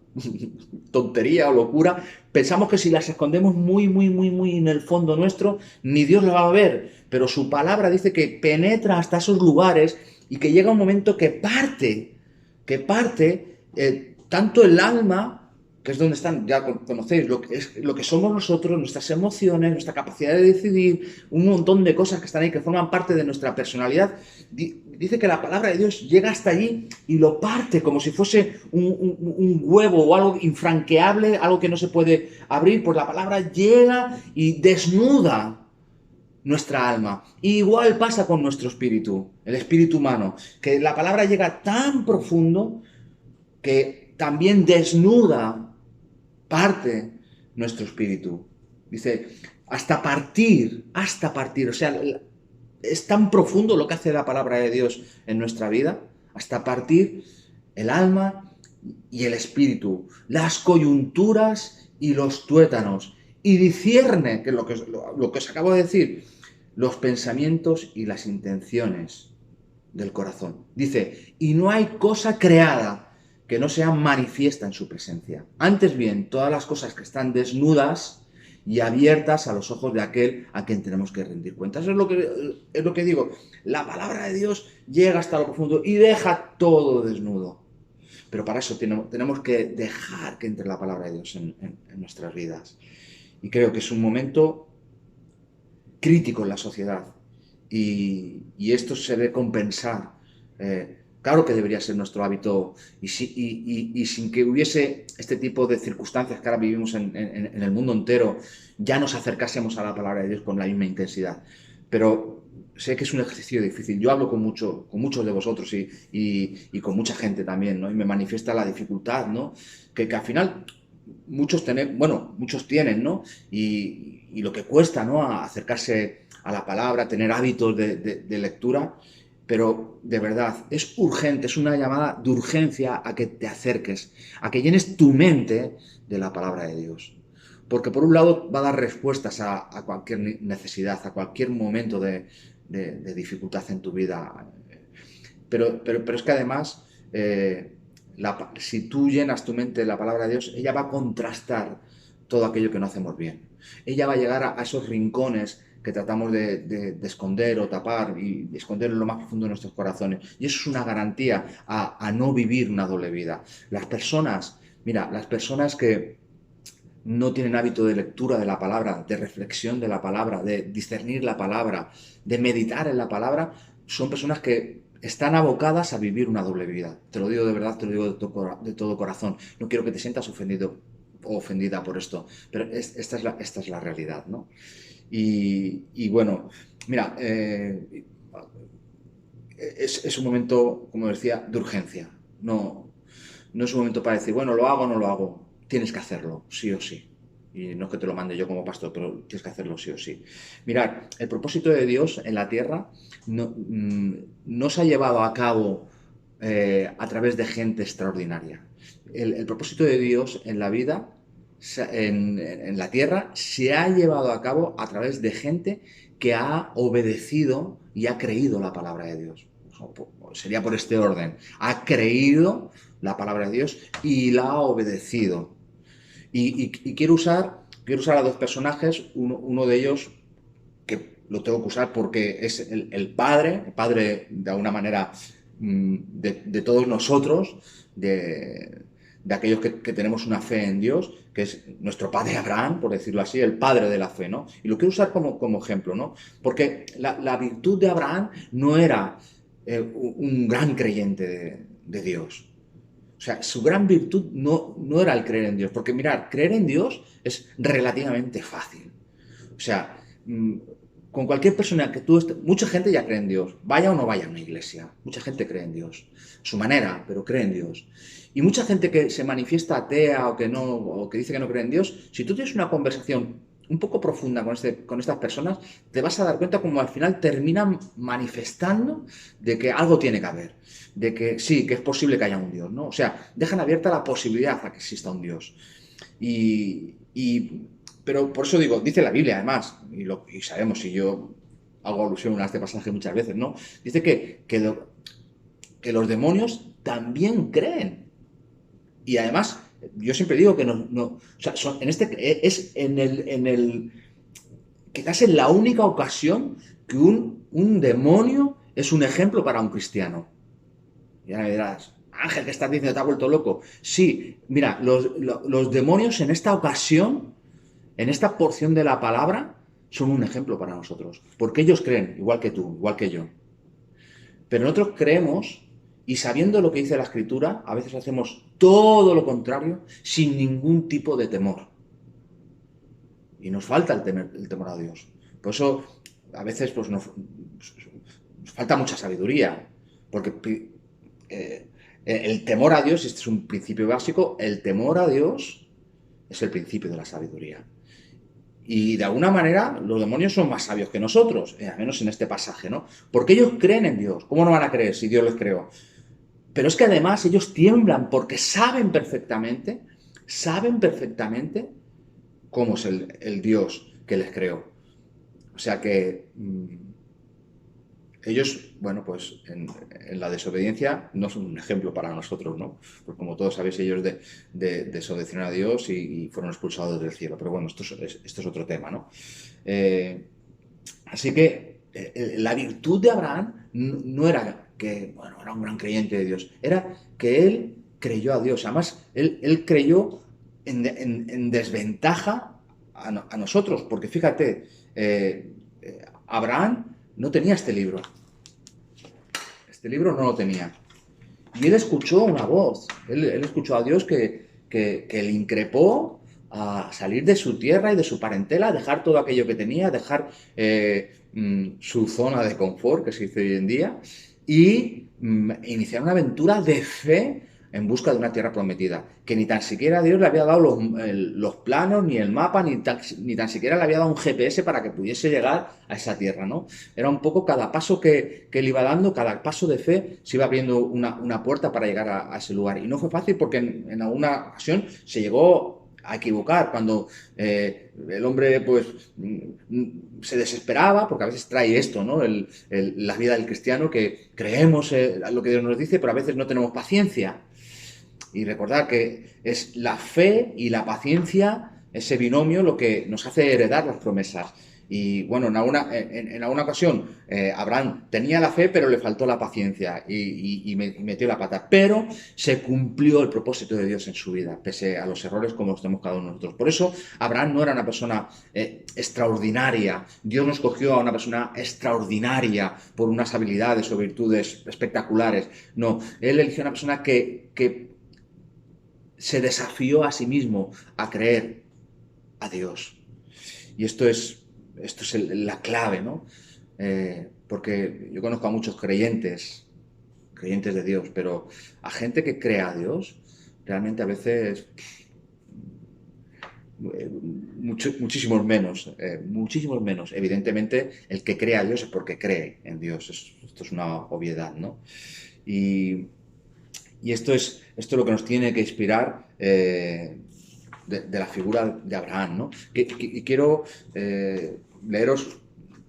tontería o locura pensamos que si las escondemos muy, muy, muy, muy en el fondo nuestro, ni Dios lo va a ver. Pero su palabra dice que penetra hasta esos lugares y que llega un momento que parte tanto el alma, que es donde están, ya conocéis, lo que somos nosotros, nuestras emociones, nuestra capacidad de decidir, un montón de cosas que están ahí, que forman parte de nuestra personalidad. Dice que la palabra de Dios llega hasta allí y lo parte como si fuese un huevo o algo infranqueable, algo que no se puede abrir. Pues la palabra llega y desnuda nuestra alma. Y igual pasa con nuestro espíritu, el espíritu humano, que la palabra llega tan profundo que también desnuda parte nuestro espíritu. Dice, hasta partir, o sea, es tan profundo lo que hace la palabra de Dios en nuestra vida, hasta partir el alma y el espíritu, las coyunturas y los tuétanos, y discierne, que es lo que os acabo de decir, los pensamientos y las intenciones del corazón. Dice, y no hay cosa creada que no sea manifiesta en su presencia. Antes bien, todas las cosas que están desnudas y abiertas a los ojos de aquel a quien tenemos que rendir cuentas. Eso es lo que digo. La palabra de Dios llega hasta lo profundo y deja todo desnudo. Pero para eso tenemos que dejar que entre la palabra de Dios en nuestras vidas. Y creo que es un momento crítico en la sociedad. Y esto se debe compensar. Claro que debería ser nuestro hábito y sin que hubiese este tipo de circunstancias que ahora vivimos en el mundo entero, ya nos acercásemos a la palabra de Dios con la misma intensidad. Pero sé que es un ejercicio difícil. Yo hablo con muchos de vosotros y con mucha gente también, ¿no? Y me manifiesta la dificultad, ¿no? Que al final muchos tienen, ¿no? Y lo que cuesta, ¿no? Acercarse a la palabra, tener hábitos de lectura. Pero de verdad, es urgente, es una llamada de urgencia a que te acerques, a que llenes tu mente de la palabra de Dios. Porque por un lado va a dar respuestas a cualquier necesidad, a cualquier momento de dificultad en tu vida. Pero es que además, si tú llenas tu mente de la palabra de Dios, ella va a contrastar todo aquello que no hacemos bien. Ella va a llegar a esos rincones que tratamos de esconder o tapar y esconder en lo más profundo de nuestros corazones. Y eso es una garantía a no vivir una doble vida. Las personas que no tienen hábito de lectura de la palabra, de reflexión de la palabra, de discernir la palabra, de meditar en la palabra, son personas que están abocadas a vivir una doble vida. Te lo digo de verdad, te lo digo de todo corazón. No quiero que te sientas ofendido o ofendida por esto, pero esta es la realidad, ¿no? Y bueno, mira, es un momento, como decía, de urgencia. No es un momento para decir, bueno, lo hago o no lo hago. Tienes que hacerlo, sí o sí. Y no es que te lo mande yo como pastor, pero tienes que hacerlo sí o sí. Mirad, el propósito de Dios en la tierra no se ha llevado a cabo a través de gente extraordinaria. El propósito de Dios en la vida, en la tierra, se ha llevado a cabo a través de gente que ha obedecido y ha creído la palabra de Dios. Sería por este orden. Ha creído la palabra de Dios y la ha obedecido. Y quiero usar a dos personajes, uno de ellos que lo tengo que usar porque es el padre de alguna manera de todos nosotros, de aquellos que tenemos una fe en Dios, que es nuestro padre Abraham, por decirlo así, el padre de la fe, ¿no? Y lo quiero usar como ejemplo, ¿no? Porque la virtud de Abraham no era un gran creyente de Dios. O sea, su gran virtud no era el creer en Dios, porque mirad, creer en Dios es relativamente fácil. O sea, con cualquier persona que tú estés, mucha gente ya cree en Dios, vaya o no vaya a una iglesia, mucha gente cree en Dios, su manera, pero cree en Dios. Y mucha gente que se manifiesta atea o que dice que no cree en Dios, si tú tienes una conversación un poco profunda con estas personas, te vas a dar cuenta como al final terminan manifestando de que algo tiene que haber, de que sí, que es posible que haya un Dios, ¿no? O sea, dejan abierta la posibilidad a que exista un Dios. Pero por eso digo, dice la Biblia además, y sabemos, y yo hago alusión a este pasaje muchas veces, ¿no? Dice que los demonios también creen. Y además, yo siempre digo que o sea, quizás es la única ocasión que un demonio es un ejemplo para un cristiano. Y ahora me dirás, Ángel, ¿qué estás diciendo? ¿Te has vuelto loco? Sí, mira, los demonios en esta ocasión, en esta porción de la palabra, son un ejemplo para nosotros. Porque ellos creen, igual que tú, igual que yo. Pero nosotros creemos, y sabiendo lo que dice la Escritura, a veces hacemos todo lo contrario, sin ningún tipo de temor. Y nos falta el temor a Dios. Por eso, a veces pues, nos falta mucha sabiduría. Porque el temor a Dios, este es un principio básico, el temor a Dios es el principio de la sabiduría. Y de alguna manera los demonios son más sabios que nosotros, al menos en este pasaje, ¿no? Porque ellos creen en Dios. ¿Cómo no van a creer si Dios les creó? Pero es que además ellos tiemblan porque saben perfectamente cómo es el Dios que les creó. O sea que ellos, bueno, pues en la desobediencia no son un ejemplo para nosotros, ¿no? Porque como todos sabéis, ellos desobedecieron a Dios y fueron expulsados del cielo. Pero bueno, esto es otro tema, ¿no? Así que la virtud de Abraham no era que, bueno, era un gran creyente de Dios, era que él creyó a Dios. Además, él creyó en desventaja a nosotros, porque fíjate, Abraham no tenía este libro. Este libro no lo tenía. Y él escuchó una voz, él escuchó a Dios que le increpó a salir de su tierra y de su parentela, dejar todo aquello que tenía, dejar su zona de confort, que se dice hoy en día, y iniciar una aventura de fe en busca de una tierra prometida, que ni tan siquiera Dios le había dado los planos, ni el mapa, ni tan siquiera le había dado un GPS para que pudiese llegar a esa tierra, ¿no? Era un poco cada paso que él iba dando, cada paso de fe, se iba abriendo una puerta para llegar a ese lugar. Y no fue fácil porque en alguna ocasión se llegó a equivocar, cuando el hombre pues se desesperaba, porque a veces trae esto, ¿no? La vida del cristiano, que creemos lo que Dios nos dice, pero a veces no tenemos paciencia. Y recordar que es la fe y la paciencia, ese binomio, lo que nos hace heredar las promesas. Y bueno, en alguna ocasión Abraham tenía la fe, pero le faltó la paciencia y metió la pata. Pero se cumplió el propósito de Dios en su vida, pese a los errores como los tenemos cada uno de nosotros. Por eso Abraham no era una persona extraordinaria. Dios nos cogió a una persona extraordinaria por unas habilidades o virtudes espectaculares. No, él eligió a una persona que se desafió a sí mismo a creer a Dios. Y esto es la clave, ¿no? Porque yo conozco a muchos creyentes de Dios, pero a gente que cree a Dios, realmente a veces muchísimos menos. Evidentemente, el que cree a Dios es porque cree en Dios. Esto es una obviedad, ¿no? Y esto es lo que nos tiene que inspirar de la figura de Abraham, ¿no? Y quiero leeros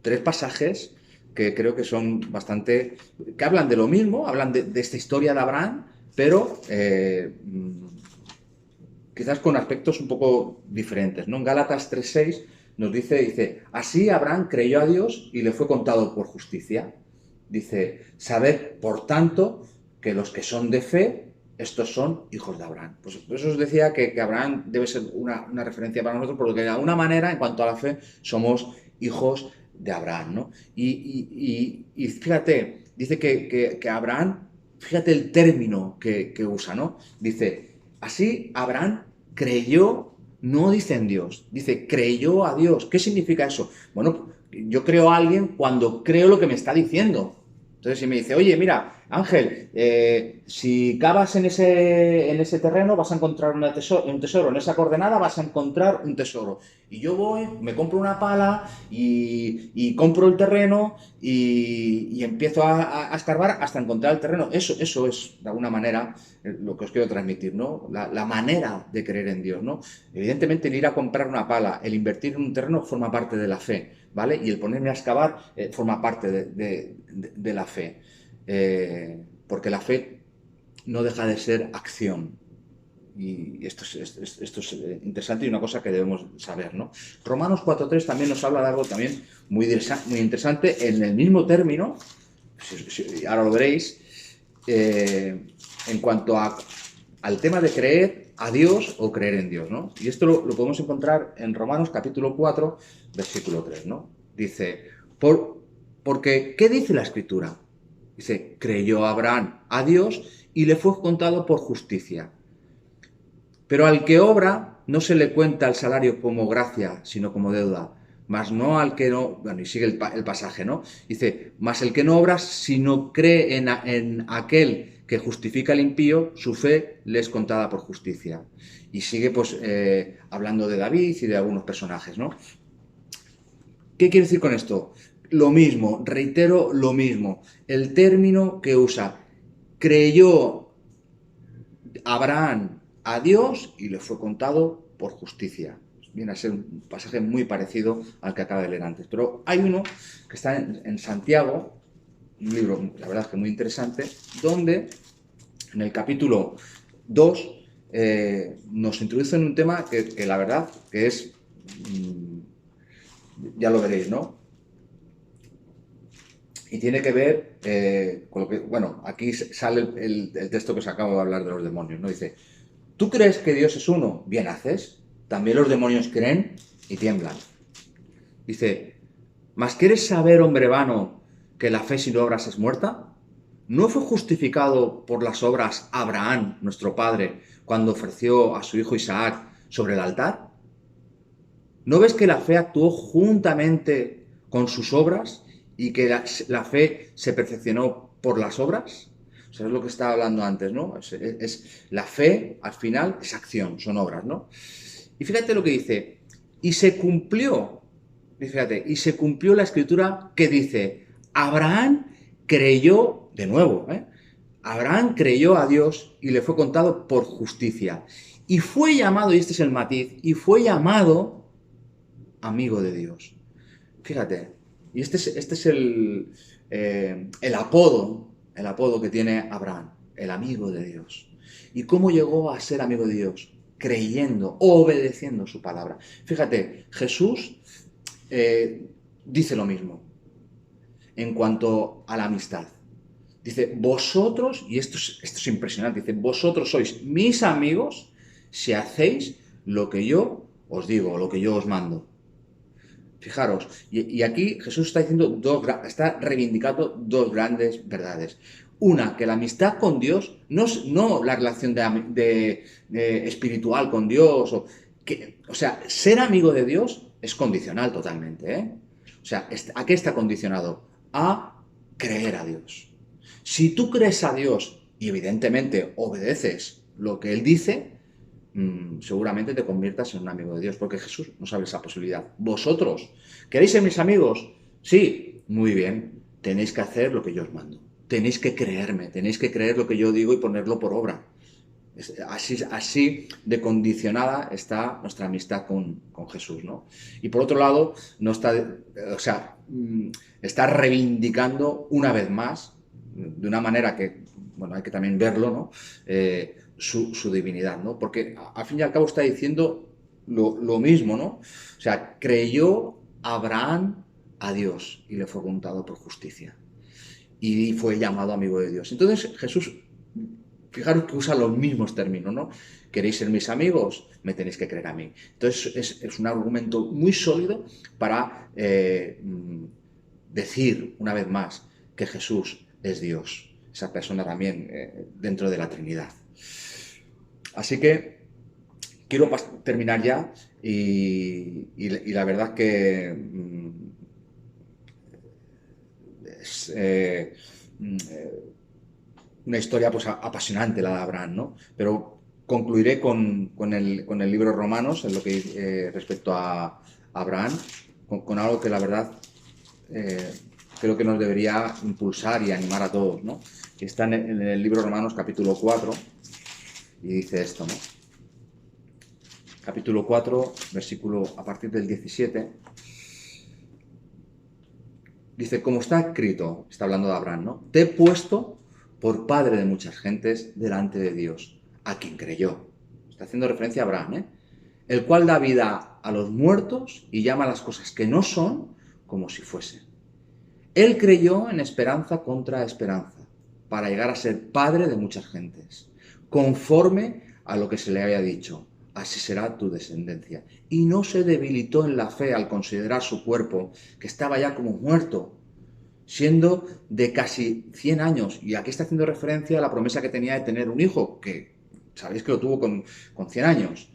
3 pasajes que creo que son que hablan de lo mismo, hablan de esta historia de Abraham, pero quizás con aspectos un poco diferentes, ¿no? En Gálatas 3:6 nos dice, así Abraham creyó a Dios y le fue contado por justicia. Dice, sabed, por tanto, que los que son de fe, estos son hijos de Abraham. Pues por eso os decía que Abraham debe ser una referencia para nosotros, porque de alguna manera, en cuanto a la fe, somos hijos de Abraham, ¿no? Y fíjate, dice que Abraham, fíjate el término que usa, ¿no? Dice, así Abraham creyó, no dice en Dios, dice creyó a Dios. ¿Qué significa eso? Bueno, yo creo a alguien cuando creo lo que me está diciendo. Entonces, si me dice, oye, mira, Ángel, si cavas en ese terreno vas a encontrar un tesoro, en esa coordenada vas a encontrar un tesoro. Y yo voy, me compro una pala y compro el terreno y empiezo a escarbar hasta encontrar el terreno. Eso es, de alguna manera, lo que os quiero transmitir, ¿no? La manera de creer en Dios, ¿no? Evidentemente, el ir a comprar una pala, el invertir en un terreno forma parte de la fe, ¿vale? Y el ponerme a excavar forma parte de la fe. Porque la fe no deja de ser acción. Y esto es interesante y una cosa que debemos saber, ¿no? Romanos 4:3 también nos habla de algo también muy interesante en el mismo término, ahora lo veréis, en cuanto al tema de creer a Dios o creer en Dios, ¿no? Y esto lo podemos encontrar en Romanos capítulo 4, versículo 3, ¿no? Dice, porque, ¿qué dice la Escritura? Dice, creyó Abraham a Dios y le fue contado por justicia. Pero al que obra no se le cuenta el salario como gracia, sino como deuda. Mas no al que no... Bueno, y sigue el pasaje, ¿no? Dice, mas el que no obra, sino cree en aquel que justifica al impío, su fe le es contada por justicia. Y sigue, pues, hablando de David y de algunos personajes, ¿no? ¿Qué quiere decir con esto? Lo mismo, reitero lo mismo. El término que usa, creyó Abraham a Dios y le fue contado por justicia. Viene a ser un pasaje muy parecido al que acaba de leer antes. Pero hay uno que está en Santiago, un libro, la verdad es que muy interesante, donde en el capítulo 2 nos introduce en un tema que la verdad que es, ya lo veréis, ¿no? Y tiene que ver con lo que, bueno, aquí sale el texto que os acabo de hablar de los demonios, ¿no? Dice, ¿tú crees que Dios es uno? Bien haces. También los demonios creen y tiemblan. Dice, ¿mas quieres saber, hombre vano, que la fe sin obras es muerta? ¿No fue justificado por las obras Abraham, nuestro padre, cuando ofreció a su hijo Isaac sobre el altar? ¿No ves que la fe actuó juntamente con sus obras y que la fe se perfeccionó por las obras? O sea, es lo que estaba hablando antes, ¿no? La fe, al final, es acción, son obras, ¿no? Y fíjate lo que dice, y se cumplió, fíjate, y se cumplió la escritura que dice, Abraham creyó, de nuevo, Abraham creyó a Dios y le fue contado por justicia. Y fue llamado, y este es el matiz, y fue llamado amigo de Dios. Fíjate, y este es el apodo que tiene Abraham, el amigo de Dios. ¿Y cómo llegó a ser amigo de Dios? Creyendo, obedeciendo su palabra. Fíjate, Jesús dice lo mismo en cuanto a la amistad. Dice, vosotros, y esto es impresionante, dice, vosotros sois mis amigos si hacéis lo que yo os digo, lo que yo os mando. Fijaros, y aquí Jesús está diciendo está reivindicando dos grandes verdades. Una, que la amistad con Dios no es la relación espiritual con Dios, o sea, ser amigo de Dios es condicional totalmente, ¿eh? O sea, ¿a qué está condicionado? A creer a Dios. Si tú crees a Dios y evidentemente obedeces lo que Él dice, seguramente te conviertas en un amigo de Dios, porque Jesús nos abre esa posibilidad. ¿Vosotros queréis ser mis amigos? Sí, muy bien, tenéis que hacer lo que yo os mando. Tenéis que creerme, tenéis que creer lo que yo digo y ponerlo por obra. Así de condicionada está nuestra amistad con Jesús, ¿no? Y por otro lado, no está, o sea, está reivindicando una vez más, de una manera que, bueno, hay que también verlo, ¿no? Su divinidad, ¿no? Porque al fin y al cabo está diciendo lo mismo, ¿no? O sea, creyó Abraham a Dios y le fue contado por justicia. Y fue llamado amigo de Dios. Entonces Jesús, fijaros que usa los mismos términos, ¿no? ¿Queréis ser mis amigos? Me tenéis que creer a mí. Entonces es un argumento muy sólido para decir una vez más que Jesús es Dios, esa persona también dentro de la Trinidad. Así que quiero terminar ya y la verdad que es una historia pues apasionante la de Abraham, ¿no? Pero concluiré con el libro Romanos, en lo que respecto a Abraham, con algo que la verdad creo que nos debería impulsar y animar a todos, ¿no? Que está en el libro Romanos capítulo 4 y dice esto, ¿no? Capítulo 4, versículo a partir del 17. Dice, como está escrito, está hablando de Abraham, ¿no? Te he puesto por padre de muchas gentes delante de Dios, a quien creyó. Está haciendo referencia a Abraham, ¿eh? El cual da vida a los muertos y llama a las cosas que no son como si fuesen. Él creyó en esperanza contra esperanza, para llegar a ser padre de muchas gentes, conforme a lo que se le había dicho. Así será tu descendencia. Y no se debilitó en la fe al considerar su cuerpo, que estaba ya como muerto, siendo de casi 100 años. Y aquí está haciendo referencia a la promesa que tenía de tener un hijo, que sabéis que lo tuvo con 100 años.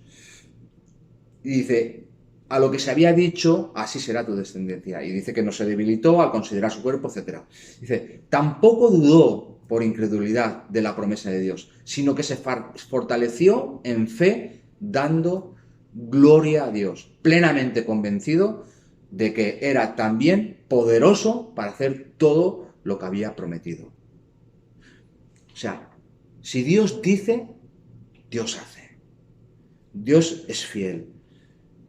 Y dice, a lo que se había dicho, así será tu descendencia. Y dice que no se debilitó al considerar su cuerpo, etc. Dice, tampoco dudó por incredulidad de la promesa de Dios, sino que se fortaleció en fe, dando gloria a Dios, plenamente convencido de que era también poderoso para hacer todo lo que había prometido. O sea, si Dios dice, Dios hace. Dios es fiel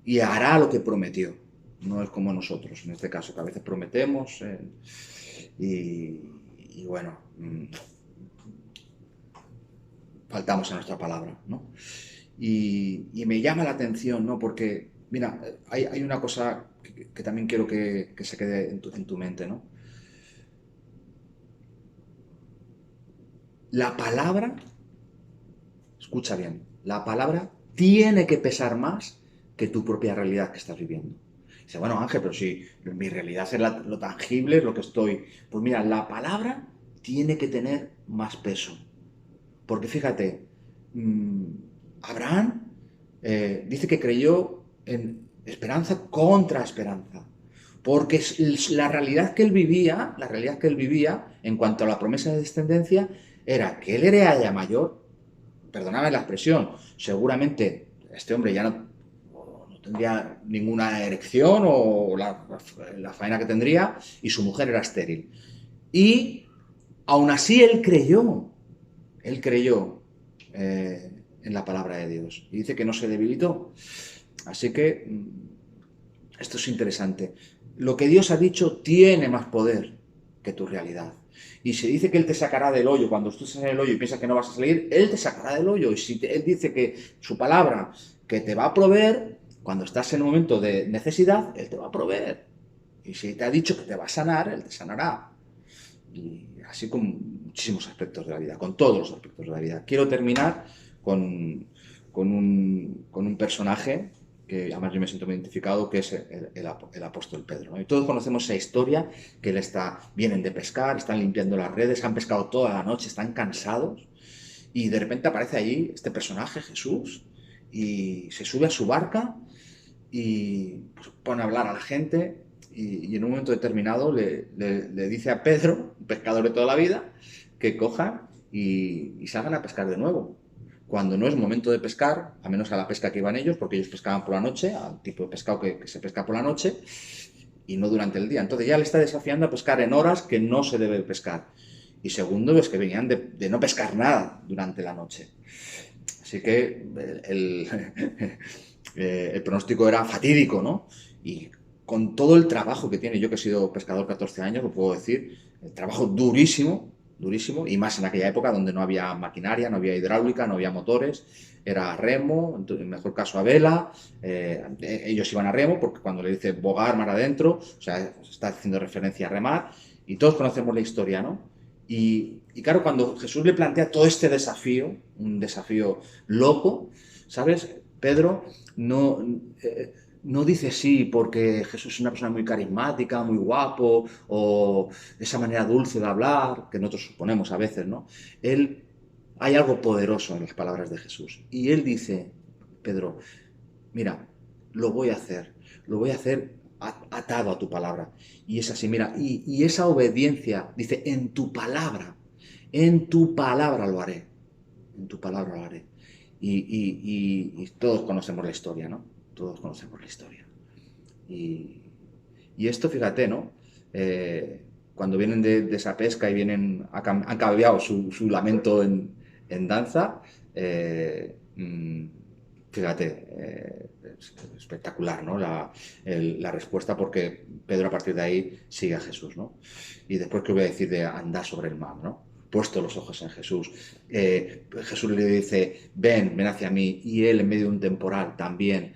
y hará lo que prometió. No es como nosotros, en este caso, que a veces prometemos y y bueno, faltamos a nuestra palabra, ¿no? Y me llama la atención, ¿no? Porque, mira, hay una cosa que también quiero que se quede en tu mente, ¿no? La palabra, escucha bien, la palabra tiene que pesar más que tu propia realidad que estás viviendo. Dice, bueno, Ángel, pero si mi realidad es lo tangible, es lo que estoy... Pues mira, la palabra tiene que tener más peso. Porque fíjate, Abraham dice que creyó en esperanza contra esperanza. Porque la realidad que él vivía, en cuanto a la promesa de descendencia, era que él era ya mayor, perdonadme la expresión, seguramente este hombre ya no tendría ninguna erección o la faena que tendría, y su mujer era estéril. Y aún así él creyó en la palabra de Dios. Y dice que no se debilitó. Así que esto es interesante. Lo que Dios ha dicho tiene más poder que tu realidad. Y si dice que Él te sacará del hoyo, cuando tú estás en el hoyo y piensas que no vas a salir, Él te sacará del hoyo. Y si Él dice que su palabra, que te va a proveer, cuando estás en un momento de necesidad, Él te va a proveer. Y si te ha dicho que te va a sanar, Él te sanará. Y así con muchísimos aspectos de la vida, con todos los aspectos de la vida. Quiero terminar con un personaje que además yo me siento muy identificado, que es el apóstol Pedro, ¿no? Y todos conocemos esa historia, que vienen de pescar, están limpiando las redes, han pescado toda la noche, están cansados, y de repente aparece allí este personaje, Jesús, y se sube a su barca y pues, pone a hablar a la gente, y en un momento determinado le dice a Pedro, un pescador de toda la vida, que cojan y salgan a pescar de nuevo. Cuando no es momento de pescar, a menos a la pesca que iban ellos, porque ellos pescaban por la noche, al tipo de pescado que se pesca por la noche, y no durante el día. Entonces ya le está desafiando a pescar en horas que no se debe pescar. Y segundo, es que venían de no pescar nada durante la noche. Así que el pronóstico era fatídico, ¿no? Y con todo el trabajo que tiene, yo que he sido pescador 14 años, lo puedo decir, el trabajo durísimo, y más en aquella época donde no había maquinaria, no había hidráulica, no había motores, era a remo, en el mejor caso a vela, ellos iban a remo porque cuando le dice bogar mar adentro, o sea, está haciendo referencia a remar, y todos conocemos la historia, ¿no? Y claro, cuando Jesús le plantea todo este desafío, un desafío loco, ¿sabes? Pedro no dice sí porque Jesús es una persona muy carismática, muy guapo, o esa manera dulce de hablar, que nosotros suponemos a veces, ¿no? Hay algo poderoso en las palabras de Jesús. Y él dice, Pedro, mira, lo voy a hacer atado a tu palabra. Y es así, mira, y esa obediencia, dice, en tu palabra lo haré, en tu palabra lo haré. Y todos conocemos la historia, ¿no? Todos conocemos la historia. Y esto, fíjate, ¿no? Cuando vienen de esa pesca y han cambiado su lamento en danza, fíjate, es espectacular, ¿no? La respuesta, porque Pedro a partir de ahí sigue a Jesús, ¿no? Y después, ¿qué voy a decir de andar sobre el mar, ¿no? Puesto los ojos en Jesús. Jesús le dice, ven hacia mí, y él en medio de un temporal también,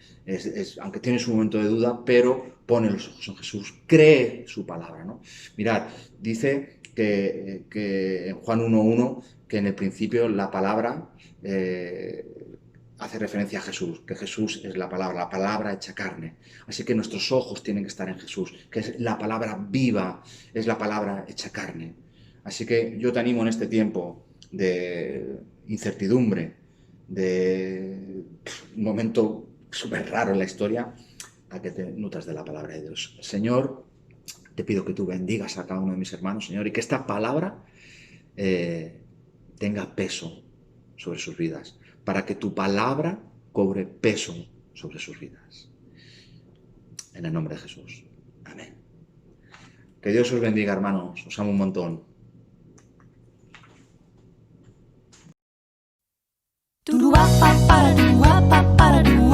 aunque tiene su momento de duda, pero pone los ojos en Jesús, cree su palabra, ¿no? Mirad, dice que en Juan 1:1, que en el principio la palabra hace referencia a Jesús, que Jesús es la palabra hecha carne. Así que nuestros ojos tienen que estar en Jesús, que es la palabra viva, es la palabra hecha carne. Así que yo te animo en este tiempo de incertidumbre, de un momento súper raro en la historia, a que te nutras de la palabra de Dios. Señor, te pido que tú bendigas a cada uno de mis hermanos, Señor, y que esta palabra tenga peso sobre sus vidas, para que tu palabra cobre peso sobre sus vidas. En el nombre de Jesús. Amén. Que Dios os bendiga, hermanos. Os amo un montón. Do do wop, para do wop, para do